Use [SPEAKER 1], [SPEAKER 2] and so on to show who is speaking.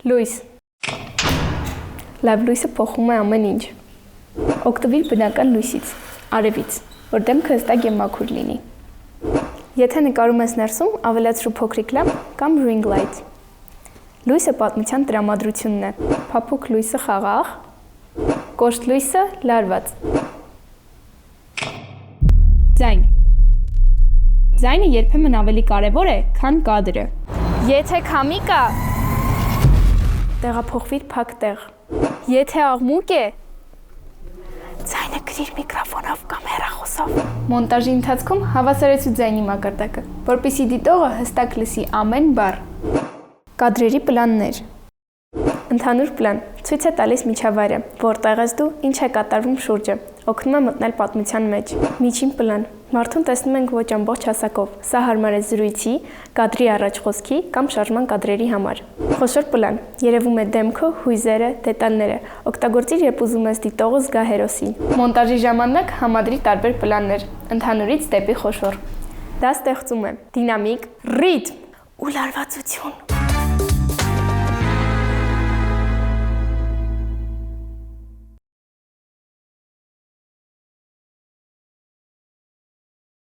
[SPEAKER 1] Լույս։ Լավ լույսը փոխում է ամեն ինչ։ Օգտվիր բնական լույսից, արևից, որ դեմքը հստակ եւ մաքուր լինի։ Եթե նկարում ես ներսում, ավելացրու փոքրիկ լամպ կամ ring light։ Լույսը պատմության տրամադրությունն է։ Փափուկ լույսը խաղաղ, կոշտ լույսը լարված։ Ձայն։ Ձայնը երբեմն ավելի կարևոր է, քան կադրը։ Եթե քամի կա, տեղափոխվիր փակ տեղ։ Եթե աղմուկ է, ձայնը գրիր միկրոֆոնով կամ հեռախոսով։ Մոնտաժի ընթացքում հավասարեցու ձայնի մակարդակը, որպեսզի դիտողը հստակ լսի ամեն բառ։ Կադրերի պլաններ։ Ընդհանուր պլան ցույց է տալիս միջավայրը, որտեղ ես դու, ինչ է կատարվում շուրջը, օգնում է մտնել պատմության մեջ։ Միջին պլան։ Մարդուն տեսնում ենք ոչ ամբողջ հասակով։ Սա հարմար է զրույցի, կադրի առաջ խոսքի կամ շարժման կադրերի համար։ Խոշոր պլան։ Երևում է դեմքը, հույզերը, դետալները։ Օգտագործիր, երբ ուզում ես դիտողը զգա հերոսին։ Մոնտաժի ժամանակ համադրի տարբեր պլաններ, ընդհանուրից դեպի խոշոր։ Դա ստեղծում է դինամիկ, ռիթմ ու լարվածություն։